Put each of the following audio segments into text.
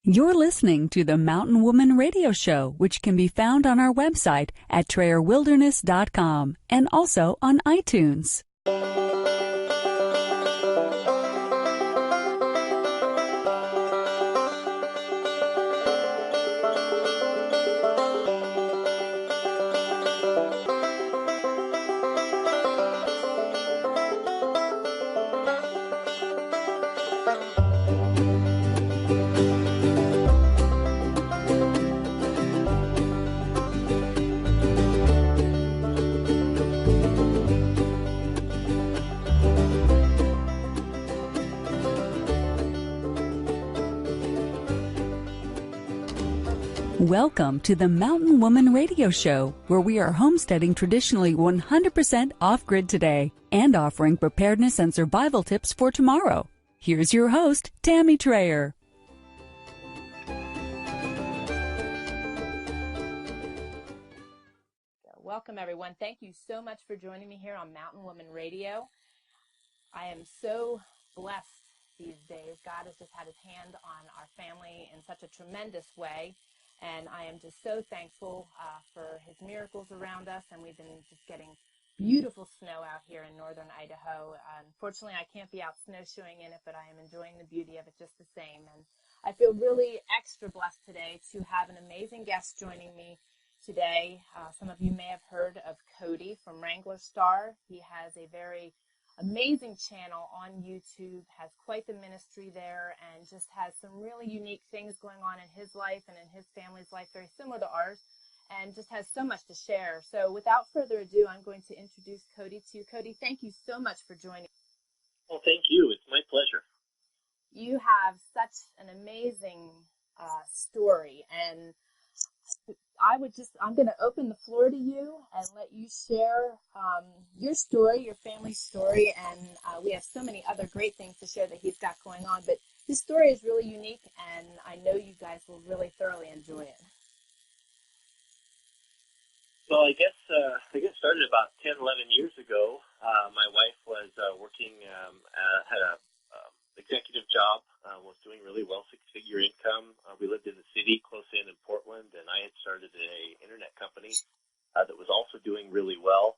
You're listening to the Mountain Woman Radio Show, which can be found on our website at TrayerWilderness.com and also on iTunes. Welcome to the Mountain Woman Radio Show, where we are homesteading traditionally 100% off-grid today and offering preparedness and survival tips for tomorrow. Here's your host, Tammy Trayer. Welcome, everyone. Thank you so much for joining me here on Mountain Woman Radio. I am so blessed these days. God has just had his hand on our family in such a tremendous way. And I am just so thankful for his miracles around us. And we've been just getting beautiful snow out here in northern Idaho. Unfortunately, I can't be out snowshoeing in it, but I am enjoying the beauty of it just the same. And I feel really extra blessed today to have an amazing guest joining me today. Some of you may have heard of Cody from Wranglerstar. He has a very amazing channel on YouTube, has quite the ministry there, and just has some really unique things going on in his life and in his family's life, very similar to ours, and just has so much to share. So without further ado, I'm going to introduce Cody to you. Cody, thank you so much for joining. Well, thank you. It's my pleasure. You have such an amazing story, and I'm going to open the floor to you and let you share your story, your family's story, and we have so many other great things to share that he's got going on, but his story is really unique, and I know you guys will really thoroughly enjoy it. Well, I guess it started about 10, 11 years ago. My wife was working, had a executive job, was doing really well, six-figure income. We lived in the city close in Portland, and I had started an internet company that was also doing really well.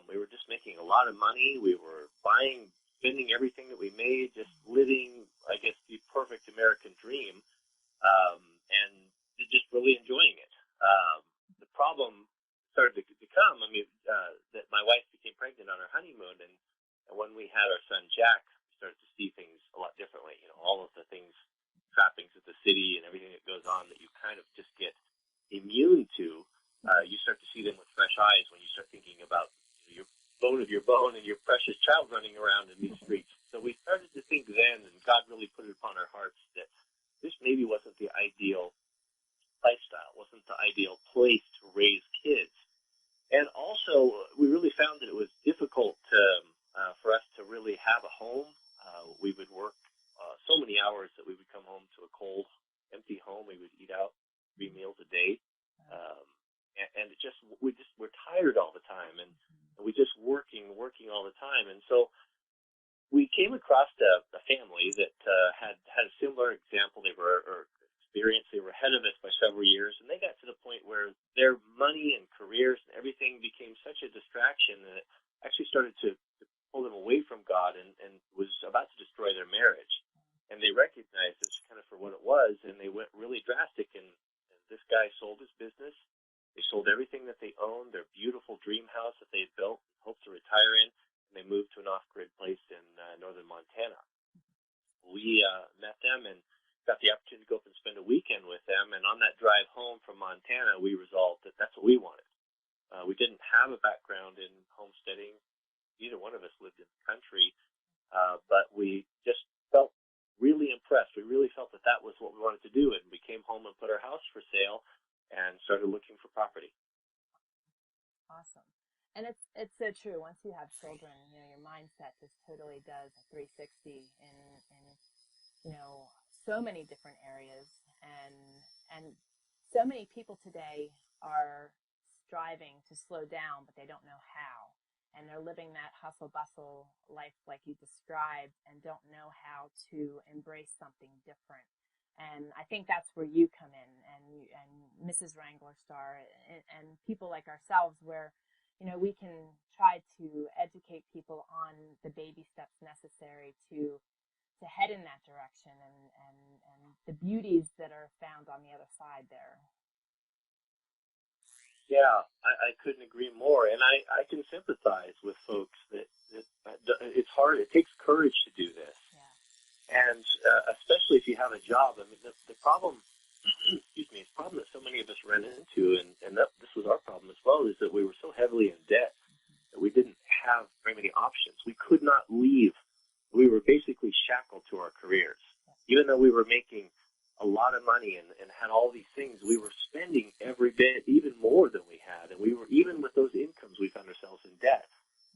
We were just making a lot of money. We were spending everything that we made, just living, I guess, the perfect American dream, and just really enjoying it. The problem started to come, that my wife became pregnant on her honeymoon, and when we had our son Jack, started to see things a lot differently. You know, all of the things, trappings of the city and everything that goes on that you kind of just get immune to, you start to see them with fresh eyes when you start thinking about your bone of your bone and your precious child running around in these streets. So we started to think then, and God really put it upon our hearts, that this maybe wasn't the ideal lifestyle, wasn't the ideal place to raise kids. And also, we really found that it was difficult for us to really have a home. We would work so many hours that we would come home to a cold, empty home. We would eat out 3 meals a day, and we're tired all the time, and we just working all the time. And so we came across a family that had a similar example. They were experienced. They were ahead of us by several years, and they got to the point where their money and careers and everything became such a distraction that it actually started to pull them away from God and was about to destroy their marriage. And they recognized this kind of for what it was, and they went really drastic. And this guy sold his business. They sold everything that they owned, their beautiful dream house that they had built, hoped to retire in, and they moved to an off-grid place in northern Montana. We met them and got the opportunity to go up and spend a weekend with them. And on that drive home from Montana, we resolved that that's what we wanted. We didn't have a background in homesteading. Neither one of us lived in the country, but we just felt really impressed. We really felt that that was what we wanted to do, and we came home and put our house for sale and started looking for property. Awesome. And it's so true. Once you have children, your mindset just totally does a 360 in so many different areas, and so many people today are striving to slow down, but they don't know how. And they're living that hustle-bustle life like you described and don't know how to embrace something different. And I think that's where you come in, and Mrs. Wranglerstar, and people like ourselves, where, we can try to educate people on the baby steps necessary to head in that direction, and the beauties that are found on the other side there. Yeah, I couldn't agree more, and I can sympathize with folks that it's hard. It takes courage to do this, and especially if you have a job. I mean, the problem, excuse me, the problem that so many of us ran into, and this was our problem as well, is that we were so heavily in debt that we didn't have very many options. We could not leave. We were basically shackled to our careers, even though we were making a lot of money and had all these things. We were spending every bit, even more than we had. And we were, even with those incomes, we found ourselves in debt.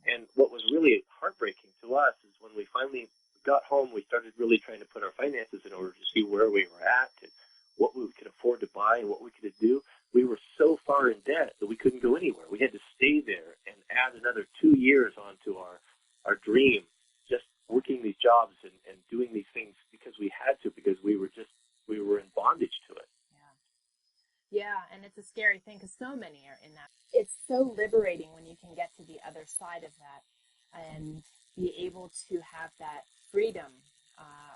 And what was really heartbreaking to us is when we finally got home, we started really trying to put our finances in order to see where we were at and what we could afford to buy and what we could do. We were so far in debt that we couldn't go anywhere. We had to stay there and add another 2 years onto our dream, just working these jobs and doing these things because we had to, because we were in bondage to it. Yeah, and it's a scary thing because so many are in that. It's so liberating when you can get to the other side of that and be able to have that freedom.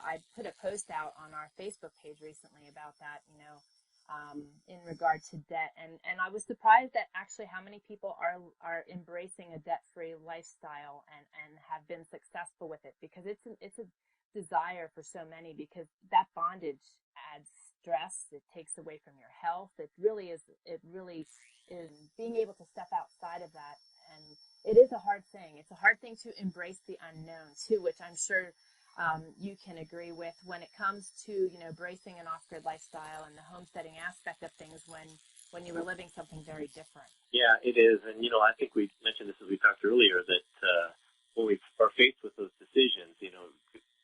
I put a post out on our Facebook page recently about that, in regard to debt, and I was surprised at actually how many people are embracing a debt-free lifestyle and have been successful with it, because it's a desire for so many, because that bondage adds stress. It takes away from your health. It really is being able to step outside of that. And it is a hard thing. It's a hard thing to embrace the unknown too, which I'm sure you can agree with when it comes to, embracing an off-grid lifestyle and the homesteading aspect of things when you were living something very different. Yeah, it is. And, I think we mentioned this as we talked earlier, that when we are faced with those decisions,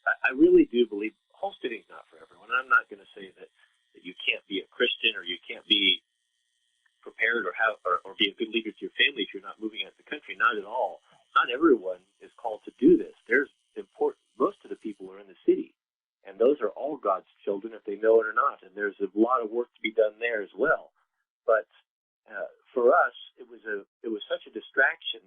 I really do believe homesteading is not for everyone. I'm not going to say that you can't be a Christian or you can't be prepared or be a good leader to your family if you're not moving out of the country. Not at all. Not everyone is called to do this. Most of the people are in the city, and those are all God's children if they know it or not. And there's a lot of work to be done there as well. But for us, it was such a distraction.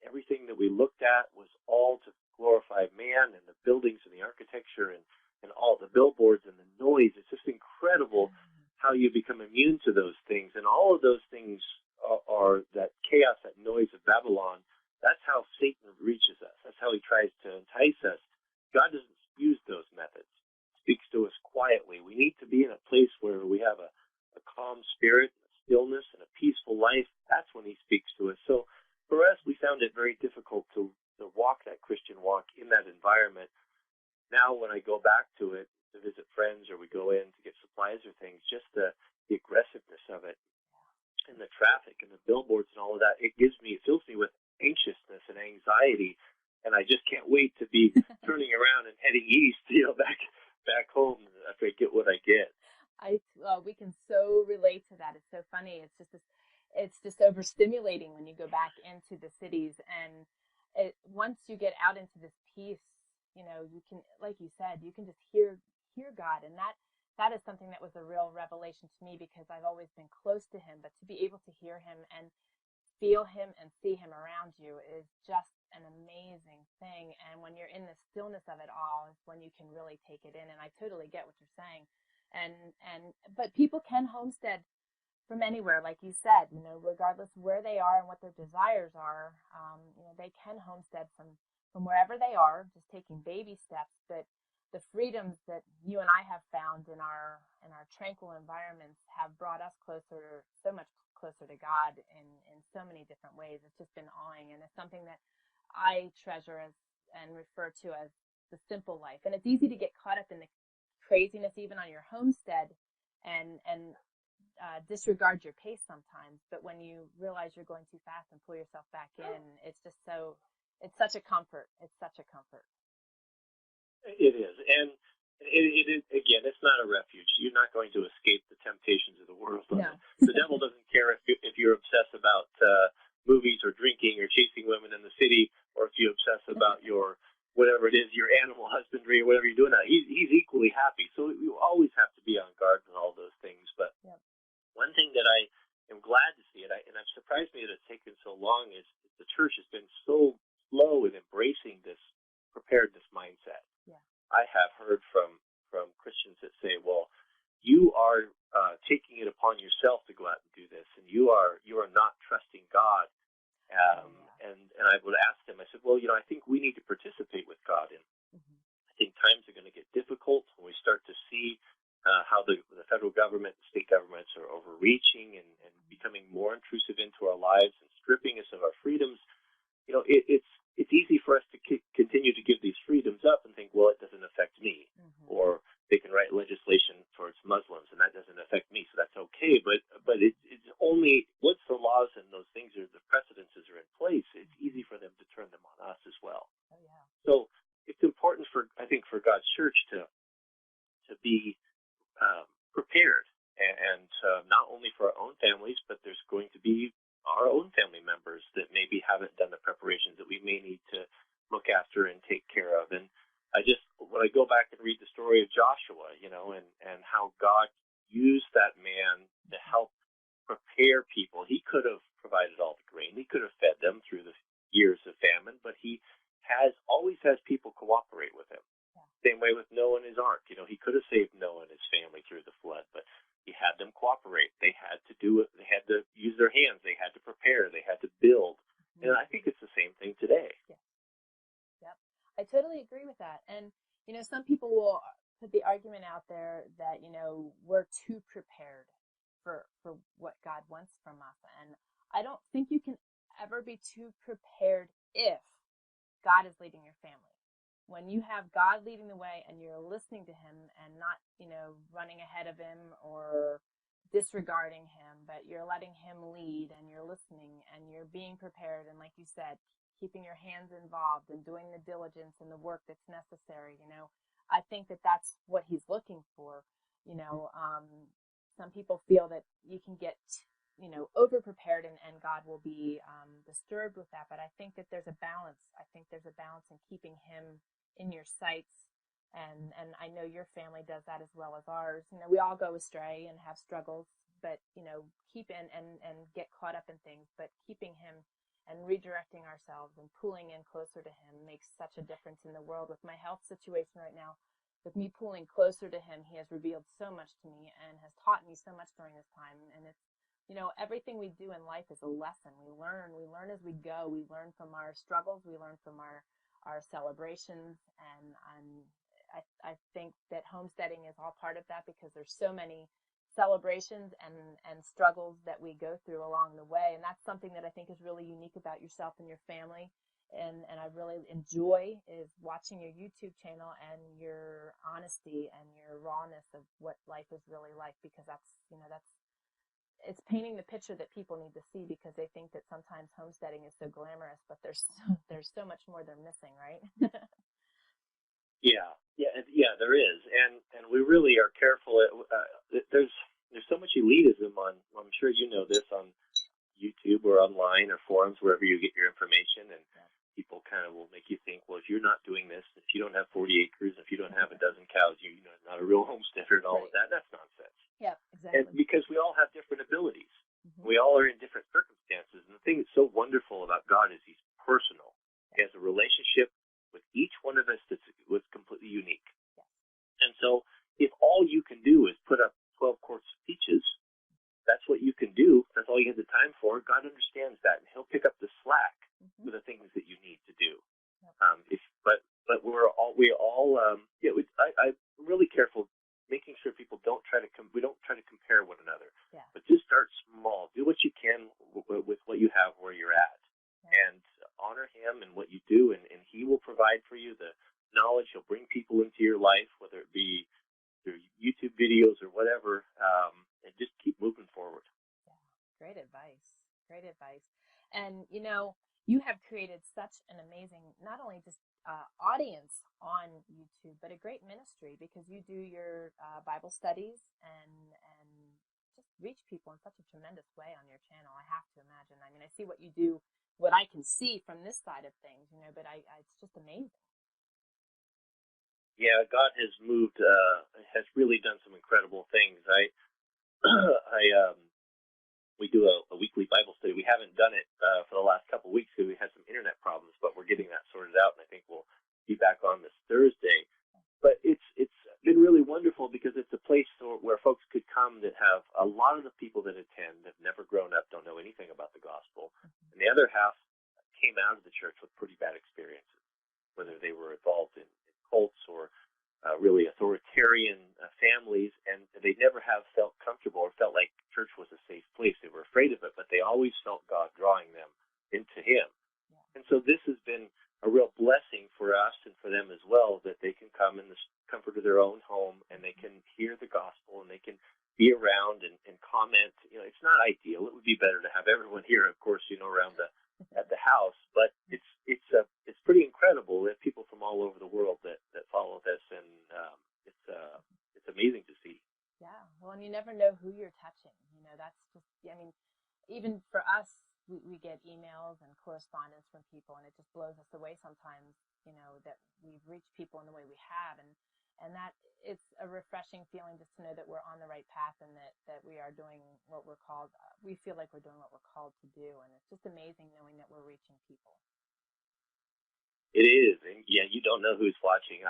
Everything that we looked at was all to glorify man, and the buildings and the architecture and all the billboards and the noise. It's just incredible how you become immune to those things. And all of those things are that chaos, that noise of Babylon. That's how Satan reaches us. That's how he tries to entice us. God doesn't use those methods. He speaks to us quietly. We need to be in a place where we have a calm spirit, a stillness, and a peaceful life. That's when he speaks to us. So for us, we found it very difficult to walk that Christian walk in that environment. Now when I go back to it to visit friends, or we go in to get supplies or things, just the aggressiveness of it and the traffic and the billboards and all of that, it fills me with anxiousness and anxiety, and I just can't wait to be turning around and heading east, back home after I get what I get. We can so relate to that. It's so funny. It's just overstimulating when you go back into the cities, and once you get out into this peace, you can, like you said, you can just hear God, and that is something that was a real revelation to me, because I've always been close to him, but to be able to hear him and feel him and see him around you is just an amazing thing. And when you're in the stillness of it all is when you can really take it in. And I totally get what you're saying. But people can homestead from anywhere, like you said, regardless where they are and what their desires are. They can homestead from wherever they are, just taking baby steps. But the freedoms that you and I have found in our tranquil environments have brought us so much closer to God in so many different ways. It's just been awing, and it's something that I treasure and refer to as the simple life. And it's easy to get caught up in the craziness even on your homestead and disregard your pace sometimes. But when you realize you're going too fast and pull yourself back in, it's such a comfort. It's such a comfort. It is. And it is, again, it's not a refuge. You're not going to escape the temptations of the world. No. The devil doesn't care if you're obsessed about movies or drinking or chasing women in the city, or if you obsess about your whatever it is, your animal husbandry or whatever you're doing. He's equally happy. So Christians that say, well, you are taking it upon yourself to go out and do this, and you are not trusting God. And I would ask them, I said, well, I think we need to participate with God. And I think times are going to get difficult when we start to see how the federal government and state governments are overreaching and becoming more intrusive into our lives and stripping us of our freedoms. It's easy for us to continue to give these freedoms up and think, well, it doesn't affect me. Or they can write legislation towards Muslims, and that doesn't affect me, so that's okay. But it's only once the laws and those things the precedences are in place, it's easy for them to turn them on us as well. Oh, yeah. So it's important for God's church to be prepared, and not only for our own families, but there's going to be our own family members that maybe haven't done the preparations that we may need to look after and take care of. And when I go back and read the story of Joshua, and how God used that man to help prepare people. He could have provided all the grain. He could have fed them through the years of famine, but he always has people cooperate with him. Yeah. Same way with Noah and his ark. He could have saved Noah and his family through the flood, but he had them cooperate. They had to do it. They had to use their hands. They had to prepare. They had to build. And I think it's the same thing today. Yes. Yep. I totally agree with that. And, some people will put the argument out there that, we're too prepared for what God wants from us. And I don't think you can ever be too prepared if God is leading your family. When you have God leading the way and you're listening to him and not, running ahead of him or disregarding him, but you're letting him lead and you're listening and you're being prepared. And like you said, keeping your hands involved and doing the diligence and the work that's necessary. I think that that's what he's looking for. Some people feel that you can get, over prepared and God will be disturbed with that. But I think that there's a balance. I think there's a balance in keeping him in your sights. And I know your family does that as well as ours. We all go astray and have struggles, but, keep in and get caught up in things, but keeping him and redirecting ourselves and pulling in closer to him makes such a difference in the world. With my health situation right now, with me pulling closer to him, he has revealed so much to me and has taught me so much during this time. And it's, everything we do in life is a lesson. We learn as we go. We learn from our struggles. We learn from our celebrations. And I think that homesteading is all part of that, because there's so many celebrations and struggles that we go through along the way. And that's something that I think is really unique about yourself and your family. And I really enjoy is watching your YouTube channel and your honesty and your rawness of what life is really like, because it's painting the picture that people need to see, because they think that sometimes homesteading is so glamorous, but there's so much more they're missing, right? Yeah, there is, and we really are careful. There's so much elitism on. I'm sure you know this, on YouTube or online or forums, wherever you get your information, and people kind of will make you think, well, if you're not doing this, if you don't have 40 acres, if you don't have a dozen cows, you're not a real homesteader and all of that. That's nonsense. Yeah, exactly. And because we all have different abilities, we all are in different circumstances, and the thing that's so wonderful about God is he's personal. He has a relationship with each one of us was completely unique. Yes. And so if all you can do is put up 12 quarts of peaches, that's what you can do. That's all you have the time for. God understands that, and he'll pick up the slack for the things that you need to do. Yep. But I'm really careful making sure people don't try to compare one another. Yeah. But just start small. Do what you can with what you have where you're at. And honor him in what you do, and he will provide for you the knowledge. He'll bring people into your life, whether it be through YouTube videos or whatever, and just keep moving forward. Yeah, great advice. And, you have created such an amazing, not only just audience on YouTube, but a great ministry, because you do your Bible studies and just reach people in such a tremendous way on your channel. I have to imagine. I mean, I see what you do, what I can see from this side of things, but it's just amazing. Yeah, God has moved, has really done some incredible things. We do a weekly Bible study. We haven't done it for the last couple of weeks because we had some internet problems, but we're getting that sorted out, and I think we'll be back on this Thursday. But it's been really wonderful because it's a place where folks could come that have a lot of the people that attend have never grown up, don't know anything about the gospel, and the other half came out of the church with pretty bad experiences, whether they were involved in cults or really authoritarian families, and they never have felt comfortable or felt like church was a safe place. They were afraid of it, but they always felt God drawing them into Him. Yeah. And so this has been a real blessing for us and for them as well, that they can come in the comfort of their own home and they can hear the gospel and they can be around and comment. You know, it's not ideal. It would be better to have everyone here, of course, you know, around at the house, but it's pretty incredible that people from all over the world that follow this, and it's amazing to see. Yeah, well, and you never know who you're touching. You know, that's just, I mean, even for us, we get emails and correspondence from people, and it just blows us away sometimes, you know, that we've reached people in the way we have, and that it's a refreshing feeling just to know that we're on the right path and that we are doing what we're called, we feel like we're doing what we're called to do, and it's just amazing knowing that we're reaching people. It is, and yeah, you don't know who's watching.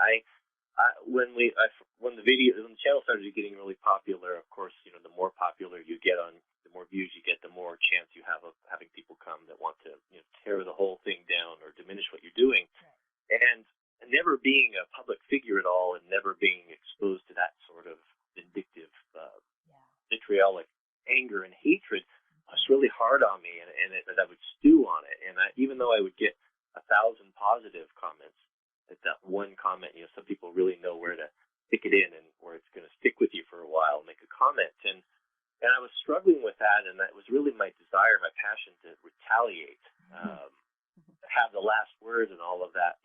When the channel started getting really popular, of course, you know, the more popular you get the more views you get, the more chance you have of having people come that want to, you know, tear the whole thing down or diminish what you're doing. Right. And never being a public figure at all, and never being exposed to that sort of vindictive, vitriolic anger and hatred was really hard on me, and I would stew on it. And even though I would get 1,000 positive comments, that one comment, you know, some people really know where to stick it in and where it's going to stick with you for a while, make a comment. And I was struggling with that, and that was really my desire, my passion to retaliate, have the last word and all of that.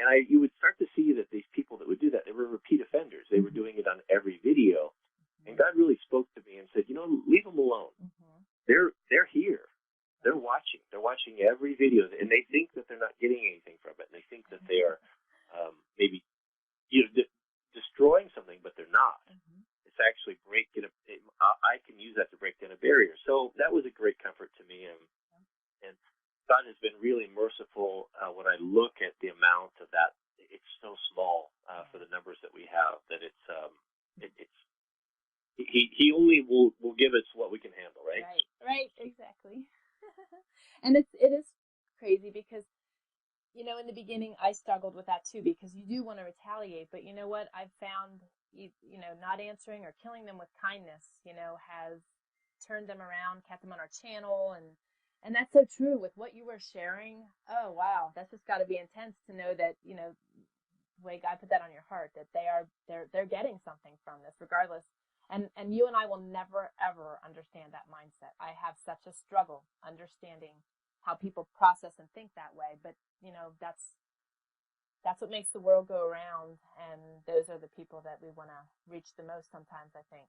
And you would start to see that these people that would do that, they were repeat offenders. They were doing it on every video. And God really spoke to me and said, you know, leave them alone. They're here. They're watching. They're watching every video, and they think that they're not getting anything from it. And they think that they are maybe, you know, destroying something, but they're not. It's actually I can use that to break down a barrier. So that was a great comfort to me, and God has been really merciful when I look at the amount of that. It's so small for the numbers that we have that it's He only will give us what we can handle, right? Right, exactly. And it is crazy because, you know, in the beginning I struggled with that too, because you do want to retaliate, but you know what? I've found, you know, not answering or killing them with kindness, you know, has turned them around, kept them on our channel, and that's so true with what you were sharing. Oh, wow. That's just got to be intense to know that, you know, the way God put that on your heart, that they're getting something from this regardless. And you and I will never, ever understand that mindset. I have such a struggle understanding how people process and think that way. But, you know, that's what makes the world go around. And those are the people that we want to reach the most sometimes, I think.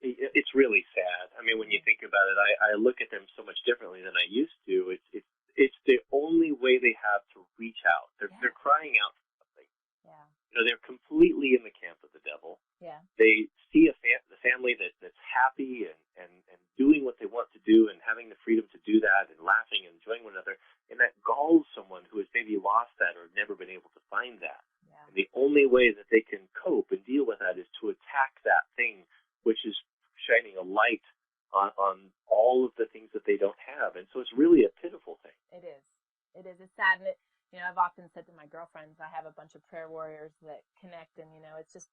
It's really sad. I mean, when you think about it, I look at them so much differently than I used to. It's the only way they have to reach out. They're crying out for something. Yeah. You know, they're completely in the camp of the devil. Yeah. They see the family that's happy and doing what they want to do and having the freedom to do that and laughing and enjoying one another. And that galls someone who has maybe lost that or never been able to find that. Yeah. And the only way that they can cope and deal with that is to attack that thing, which is shining a light on all of the things that they don't have. And so it's really a pitiful thing. It is. It's sad. And you know, I've often said to my girlfriends, I have a bunch of prayer warriors that connect, and, you know, it's just,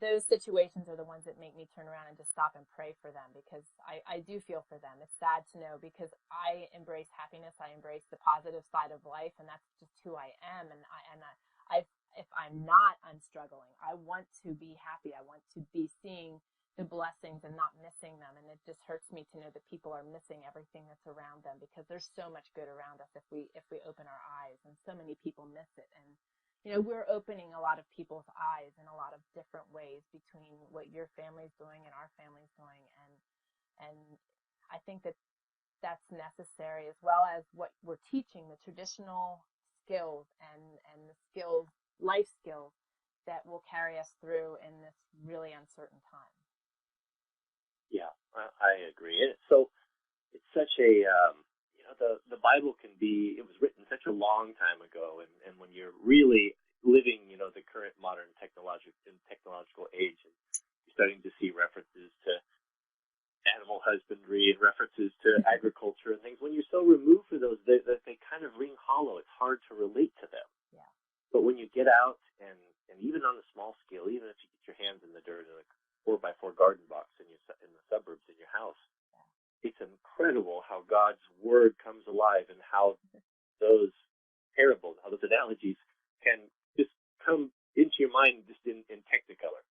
those situations are the ones that make me turn around and just stop and pray for them, because I do feel for them. It's sad to know, because I embrace happiness. I embrace the positive side of life, and that's just who I am. And if I'm not, I'm struggling. I want to be happy. I want to be seeing the blessings and not missing them. And it just hurts me to know that people are missing everything that's around them, because there's so much good around us if we open our eyes, and so many people miss it. And, you know, we're opening a lot of people's eyes in a lot of different ways between what your family's doing and our family's doing. And I think that that's necessary, as well as what we're teaching, the traditional skills and the skills, life skills, that will carry us through in this really uncertain time. Yeah, I agree. So it's such a, you know, the Bible can be, it was written such a long time ago, and when you're really living, the current modern technological age, and you're starting to see references to animal husbandry and references to agriculture and things. When you're so removed from those, they kind of ring hollow. It's hard to relate to them. Yeah. But when you get out and even on a small scale, even if you get your hands in the dirt in a 4x4 garden box in the suburbs in your house, it's incredible how God's word comes alive and how those parables, how those analogies can just come into your mind just in Technicolor.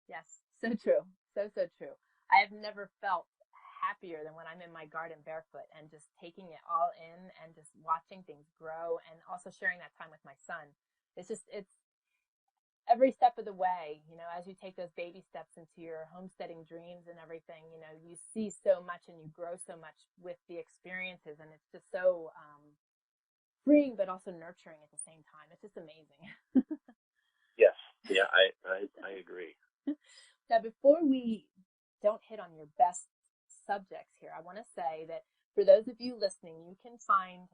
Yes. So true. So true. I have never felt happier than when I'm in my garden barefoot and just taking it all in and just watching things grow, and also sharing that time with my son. It's every step of the way, as you take those baby steps into your homesteading dreams and everything, you see so much and you grow so much with the experiences, and it's just so freeing but also nurturing at the same time. It's just amazing. Yes. Yeah, I agree. Now, before we don't hit on your best subjects here, I want to say that for those of you listening, you can find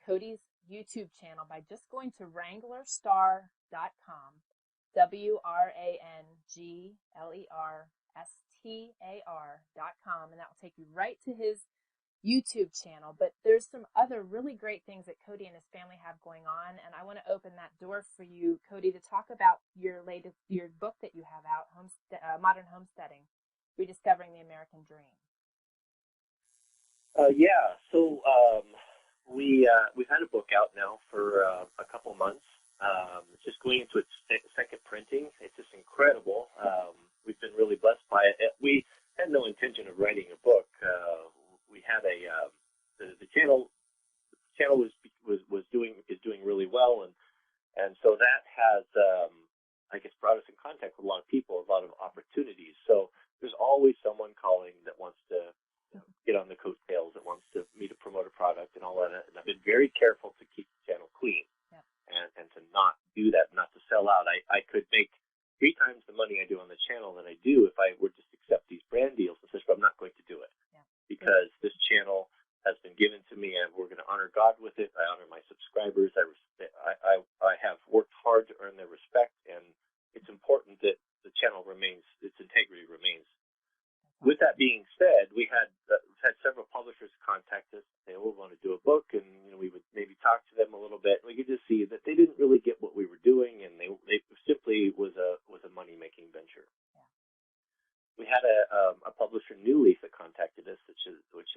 Cody's YouTube channel by just going to wranglerstar.com, WRANGLERSTAR.com, and that will take you right to his YouTube channel. But there's some other really great things that Cody and his family have going on, and I want to open that door for you, Cody, to talk about your book that you have out, Modern Homesteading, Rediscovering the American Dream. So we've had a book out now for a couple months. It's just going into its second printing. It's just incredible. We've been really blessed by it. We had no intention of writing a book. We had the channel is doing really well, and so that has I guess brought us in contact with a lot of people, a lot of opportunities. So there's always someone calling that wants to get on the coattails, that wants me to promote a product and all that. And I've been very careful to keep the channel clean. Yeah. And to not do that, not to sell out. I could make 3 times the money I do on the channel than I do if I were just accept these brand deals and such, but I'm not going to do it. Yeah. Because this channel has been given to me, and we're going to honor God with it. I honor my subscribers. I have worked hard to earn their respect, and it's important that the channel remains, its integrity remains. With that being said, we've had several publishers contact us, say, we want to do a book, and we would maybe talk to them a little bit. We could just see that they didn't really get what we were doing, and they simply was a money-making venture. Yeah. We had a publisher, New Leaf, that contacted us, which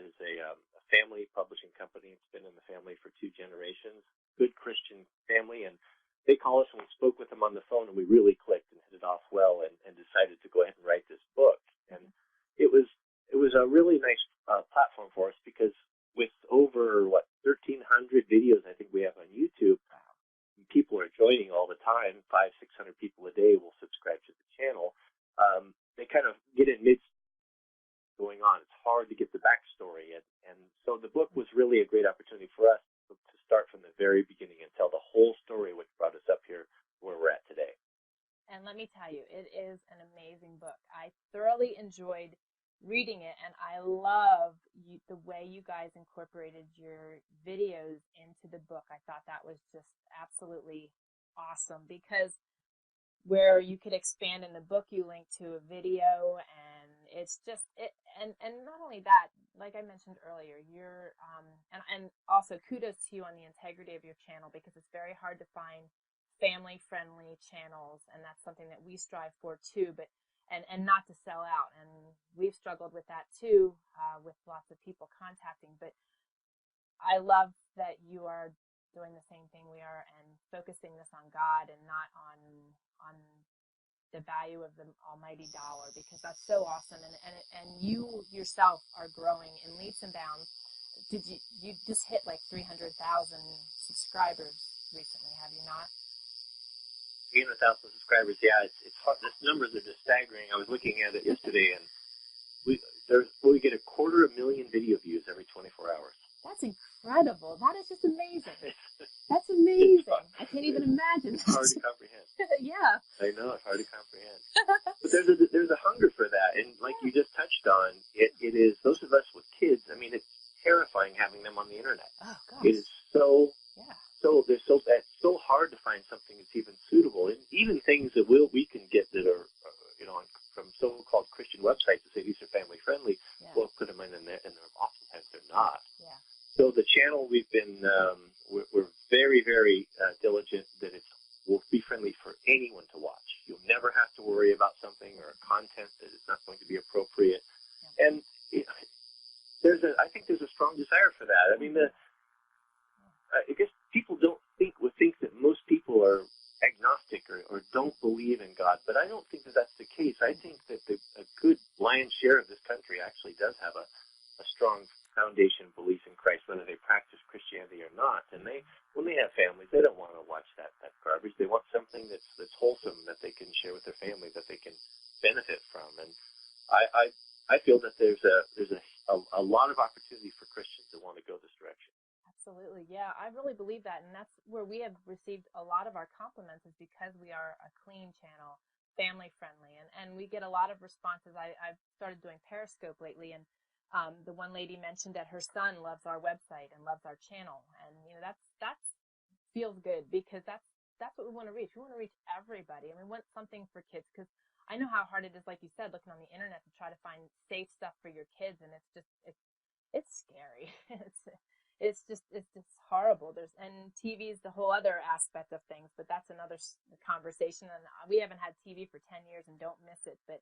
is a family publishing company. It's been in the family for 2 generations, good Christian family, and they called us and we spoke with them on the phone, and we really clicked and hit it off well, and decided to go ahead and write this book. And it was a really nice platform for us, because with over 1,300 videos I think we have on YouTube, people are joining all the time. 500-600 people a day will subscribe to the channel. They kind of get in mid going on. It's hard to get the backstory, and so the book was really a great opportunity for us to start from the very beginning and tell the whole story, which brought us up here where we're at today. And let me tell you, it is an amazing book. I thoroughly enjoyed reading it, and I love the way you guys incorporated your videos into the book. I thought that was just absolutely awesome, because where you could expand in the book, you link to a video, and it's just it. And not only that, like I mentioned earlier, you're and also kudos to you on the integrity of your channel, because it's very hard to find family-friendly channels, and that's something that we strive for too. But and not to sell out, and we've struggled with that too, with lots of people contacting. But I love that you are doing the same thing we are, and focusing this on God and not on the value of the almighty dollar, because that's so awesome. And you yourself are growing in leaps and bounds. You just hit like 300,000 subscribers recently, have you not? 300,000 subscribers, yeah, it's hard. The numbers are just staggering. I was looking at it yesterday, and we get 250,000 video views every 24 hours. That's incredible. That is just amazing. That's amazing. I can't even imagine. It's hard to comprehend. Yeah. I know, it's hard to comprehend. But there's a hunger for that, and like you just touched on, it is, those of us with kids, I mean, it's terrifying having them on the internet. Oh, gosh. It is so, yeah. so, there's so so hard to find something that's even suitable, and even things that we can get that are, from so-called Christian websites that say these are family friendly. Yeah. We'll put them in there, and oftentimes they're not. Yeah. So the channel we've been, we're very, very diligent that it will be friendly for anyone to watch. You'll never have to worry about something or content that is not going to be appropriate. Yeah. And I think there's a strong desire for that. I mean, I guess people would think that most people are agnostic or don't believe in God, but I don't think that that's the case. I think that a good lion's share of this country actually does have a strong foundation of belief in Christ, whether they practice Christianity or not. And when they have families, they don't want to watch that garbage. They want something that's wholesome that they can share with their family, that they can benefit from. And I feel that there's a lot of opportunity for Christians that want to go this direction. Absolutely. Yeah, I really believe that. And that's where we have received a lot of our compliments, is because we are a clean channel, family friendly. And we get a lot of responses. I've started doing Periscope lately, and the one lady mentioned that her son loves our website and loves our channel. And, that feels good, because that's what we want to reach. We want to reach everybody. And we want something for kids, because I know how hard it is, like you said, looking on the internet to try to find safe stuff for your kids. And it's scary. It's just horrible. And TV is the whole other aspect of things, but that's another conversation. And we haven't had TV for 10 years and don't miss it. But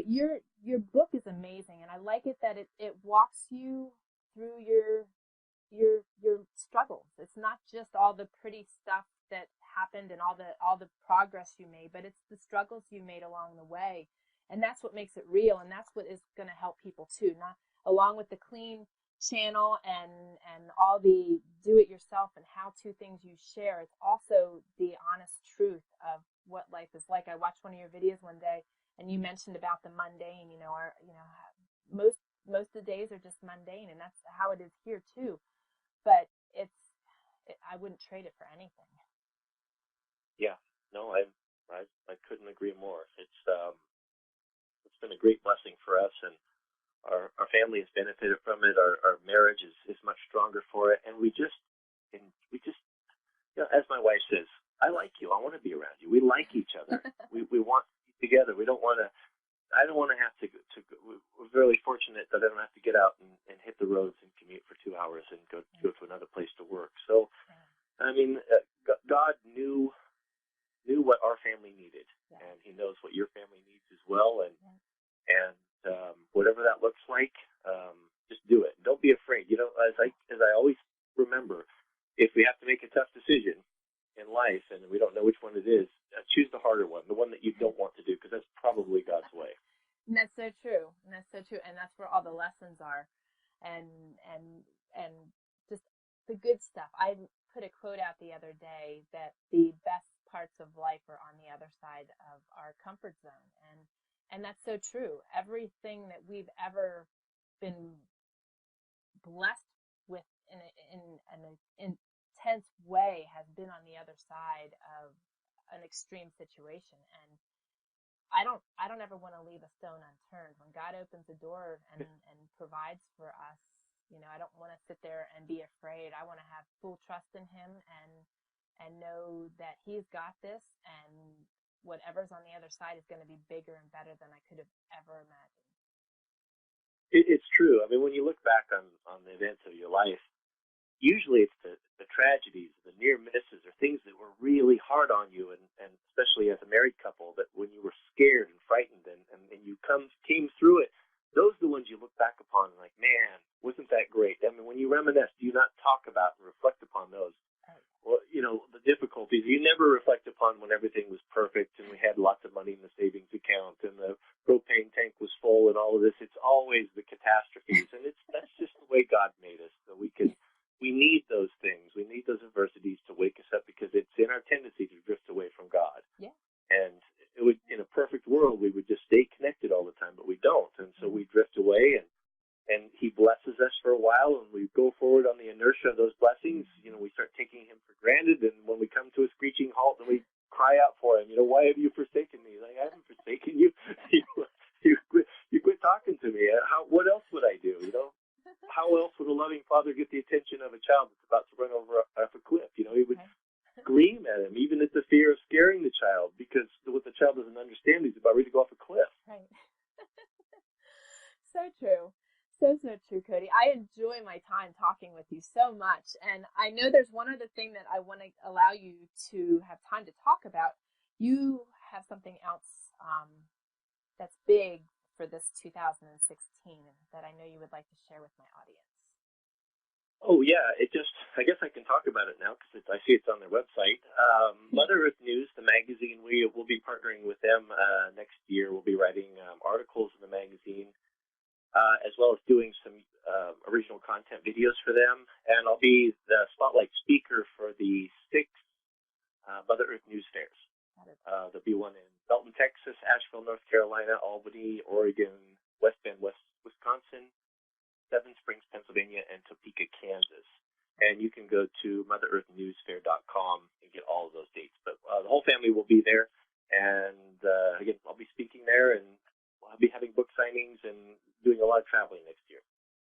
your book is amazing, and I like it that it walks you through your struggles. It's not just all the pretty stuff that happened and all the progress you made, but it's the struggles you made along the way, and that's what makes it real, and that's what is going to help people too. Not along with the clean channel and all the do-it-yourself and how-to things you share. It's also the honest truth of what life is like. I watched one of your videos one day, and you mentioned about the mundane. Most of the days are just mundane, and that's how it is here too. But I wouldn't trade it for anything. Yeah, no, I couldn't agree more. It's been a great blessing for us, and our family has benefited from it. Our marriage is much stronger for it, and we just, as my wife says, I like you. I want to be around you. We like each other. we want to be together. We don't want to. I don't want to have to go. We're very fortunate that I don't have to get out and hit the roads and commute for 2 hours and go to another place to work. So, I mean, God knew what our family needed, and He knows what your family needs as well, and whatever that looks like, just do it. Don't be afraid. As I always remember, if we have to make a tough decision in life and we don't know which one it is, choose the harder one, the one that you don't want to do, because that's probably God's way. And that's so true. And that's where all the lessons are, and just the good stuff. I put a quote out the other day that the best parts of life are on the other side of our comfort zone, and that's so true. Everything that we've ever been blessed with in an intense way has been on the other side of an extreme situation. And I don't ever want to leave a stone unturned. When God opens a door and provides for us, I don't want to sit there and be afraid. I want to have full trust in Him and know that He's got this, and whatever's on the other side is going to be bigger and better than I could have ever imagined. It's true. I mean, when you look back on the events of your life, usually it's the tragedies, the near misses, or things that were really hard on you, and especially as a married couple, that when you were scared and frightened and you came through it, those are the ones you look back upon and like, man, wasn't that great? I mean, when you reminisce, do you not talk about and reflect upon those? Well, the difficulties. You never reflect upon when everything was perfect and we had lots of money in the savings account and the propane tank was full and all of this. It's always the catastrophes, and that's just the way God made us. So we need those things. We need those adversities to wake us up, because it's in our tendency to drift away from God. Yeah. And it would, in a perfect world, we would just stay connected all the time, but we don't. And so we drift away, and He blesses us for a while, and we go forward on the inertia of those blessings. We start taking Him for granted, and when we come to a screeching halt, then we cry out for Him. Why have you forsaken me? Like, I haven't forsaken you. You quit talking to me. What else would I do? How else would a loving father get the attention of a child that's about to run off a cliff? He would scream at him, even at the fear of scaring the child, because what the child doesn't understand is about ready to go off a cliff. Right. So true. So true, Cody. I enjoy my time talking with you so much. And I know there's one other thing that I want to allow you to have time to talk about. You have something else that's big for this 2016 that I know you would like to share with my audience. Oh, yeah. I guess I can talk about it now because I see it's on their website. Mother Earth News, the magazine, we will be partnering with them next year. We'll be writing articles in the magazine, as well as doing some original content videos for them. And I'll be the spotlight speaker for the 6 Mother Earth News fairs. There'll be one in Belton, Texas, Asheville, North Carolina, Albany, Oregon, West Bend, Wisconsin, Seven Springs, Pennsylvania, and Topeka, Kansas. And you can go to MotherEarthNewsFair.com and get all of those dates. But the whole family will be there. And, again, I'll be speaking there, and I'll be having book signings and doing a lot of traveling next year.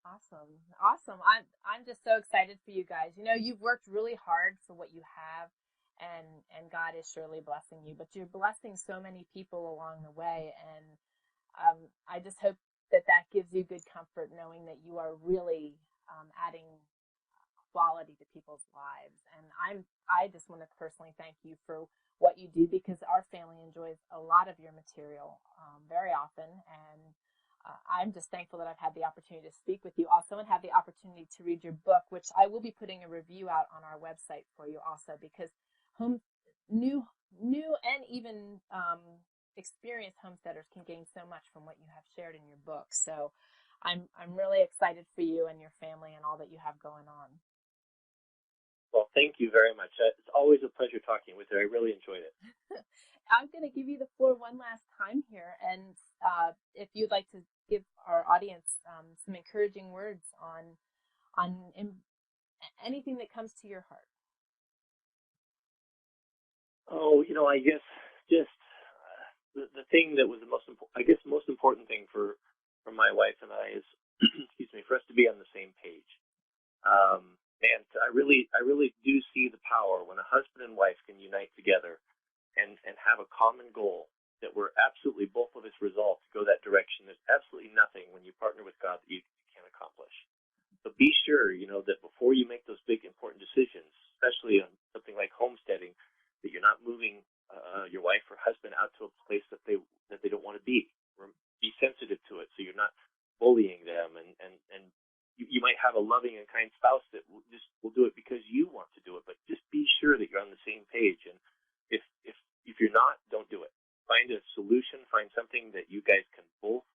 Awesome. I'm just so excited for you guys. You know, you've worked really hard for what you have, and God is surely blessing you. But you're blessing so many people along the way, and I just hope that gives you good comfort knowing that you are really adding quality to people's lives. And I just want to personally thank you for what you do, because our family enjoys a lot of your material very often. And I'm just thankful that I've had the opportunity to speak with you also and have the opportunity to read your book, which I will be putting a review out on our website for you also, because new and even experienced homesteaders can gain so much from what you have shared in your book. So I'm really excited for you and your family and all that you have going on. Well, thank you very much. It's always a pleasure talking with you. I really enjoyed it. I'm going to give you the floor one last time here, and if you'd like to give our audience some encouraging words on anything that comes to your heart. Oh, I guess just the thing that was the most important thing for my wife and I is, for us to be on the same page. I really do see the power when a husband and wife can unite together and have a common goal that we're absolutely both of us resolved to go that direction. There's absolutely nothing when you partner with God that you can't accomplish. So be sure, that before you make those big important decisions, especially on something like homesteading, that you're not moving your wife or husband out to a place that they don't want to be. Be sensitive to it, so you're not bullying them, and you might have a loving and kind spouse that will do it because you want to do it, but just be sure that you're on the same page. And if you're not, don't do it. Find a solution, find something that you guys can both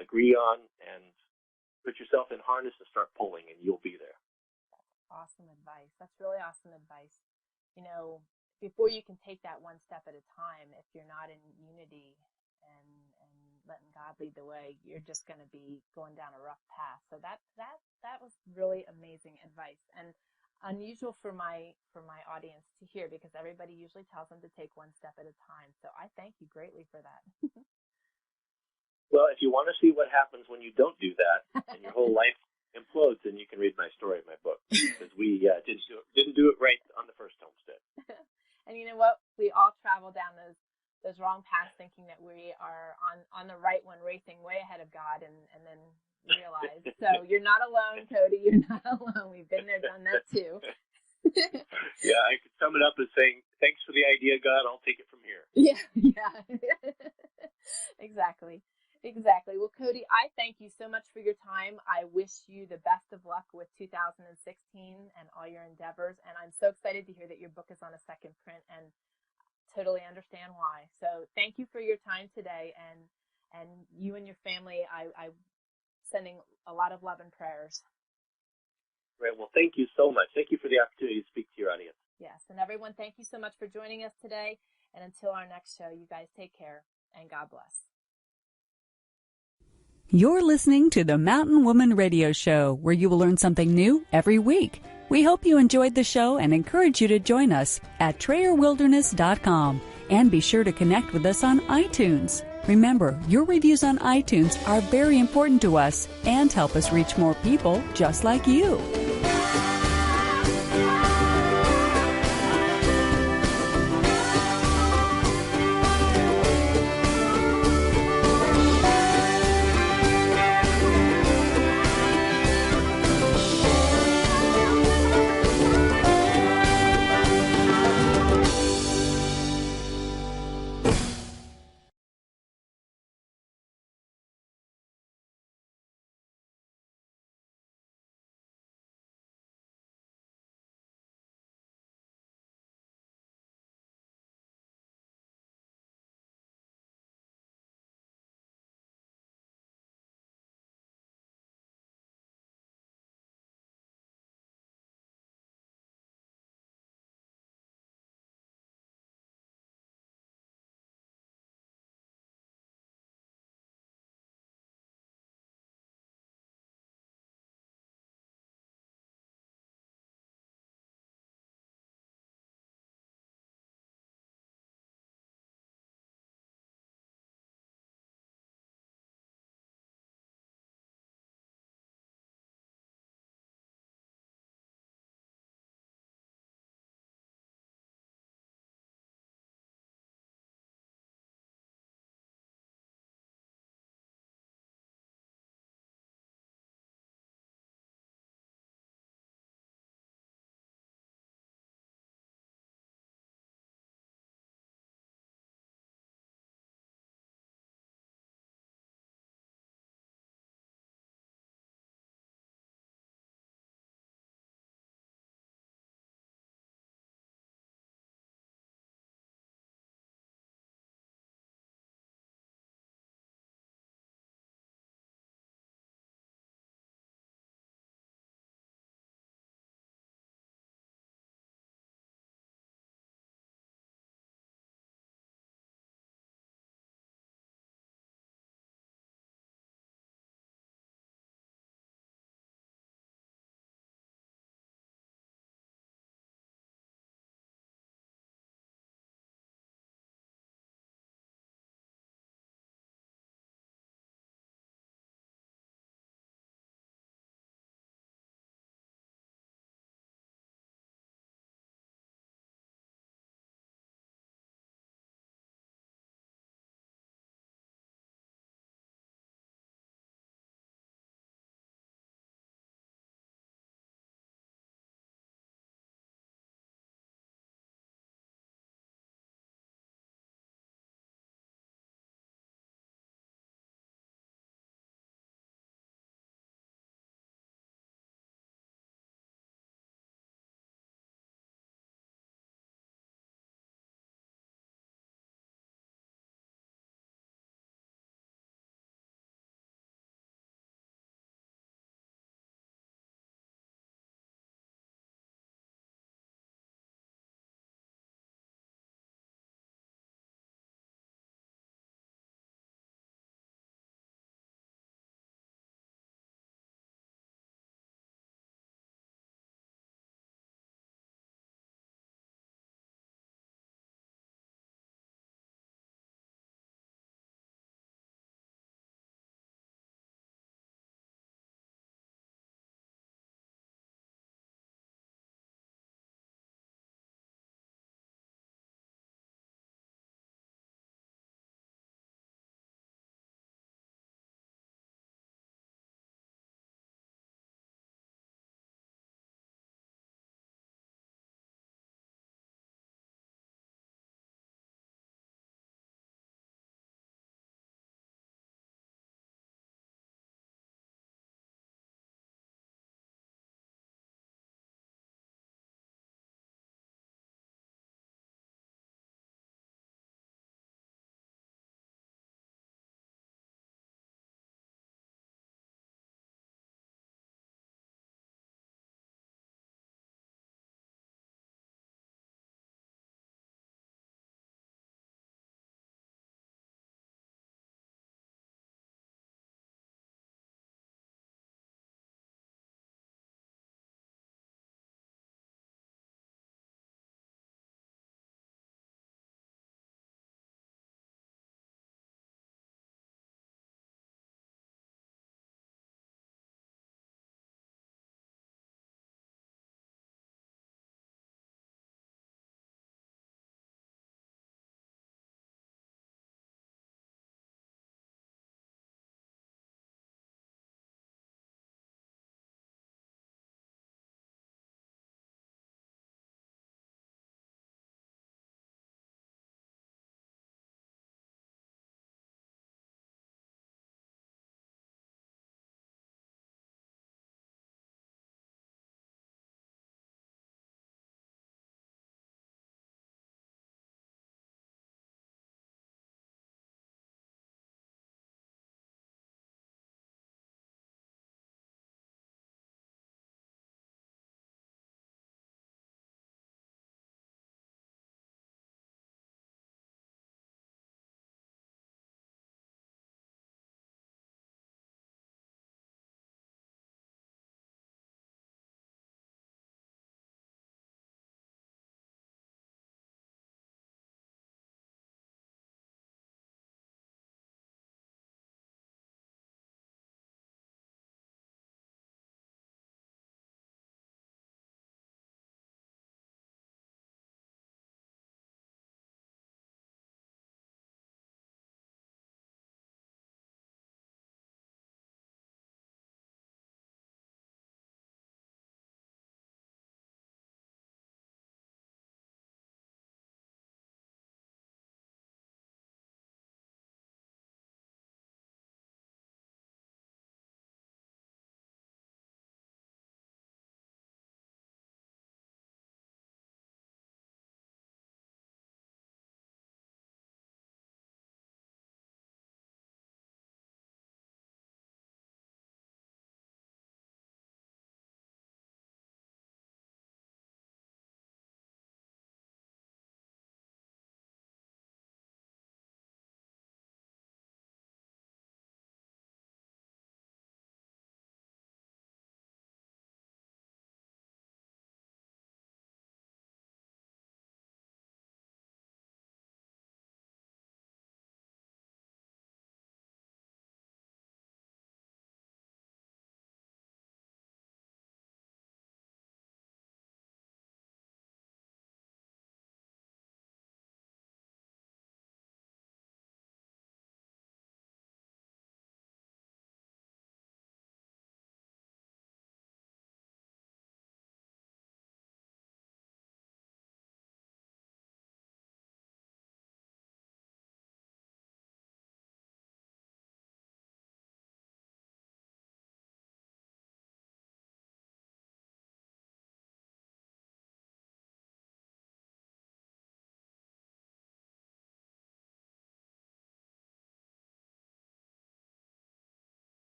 agree on, and put yourself in harness and start pulling, and you'll be there. That's awesome advice. That's really awesome advice. Before you can take that one step at a time, if you're not in unity and letting God lead the way, you're just going to be going down a rough path. So that was really amazing advice, and unusual for my audience to hear, because everybody usually tells them to take one step at a time. So I thank you greatly for that. Well, if you want to see what happens when you don't do that and your whole life implodes, then you can read my story in my book, because we didn't do it right on the first homestead. And you know what? We all travel down those wrong paths, thinking that we are on the right one, racing way ahead of God, and then realize. So you're not alone, Cody. You're not alone. We've been there, done that too. Yeah, I could sum it up as saying, thanks for the idea, God. I'll take it from here. Yeah. Exactly. Well, Cody, I thank you so much for your time. I wish you the best of luck with 2016 and all your endeavors. And I'm so excited to hear that your book is on a second print, and totally understand why. So thank you for your time today, and you and your family. I'm sending a lot of love and prayers. Right. Well, thank you so much. Thank you for the opportunity to speak to your audience. Yes. And everyone, thank you so much for joining us today. And until our next show, you guys take care, and God bless. You're listening to the Mountain Woman Radio Show, where you will learn something new every week. We hope you enjoyed the show and encourage you to join us at TrayerWilderness.com, and be sure to connect with us on iTunes. Remember, your reviews on iTunes are very important to us and help us reach more people just like you.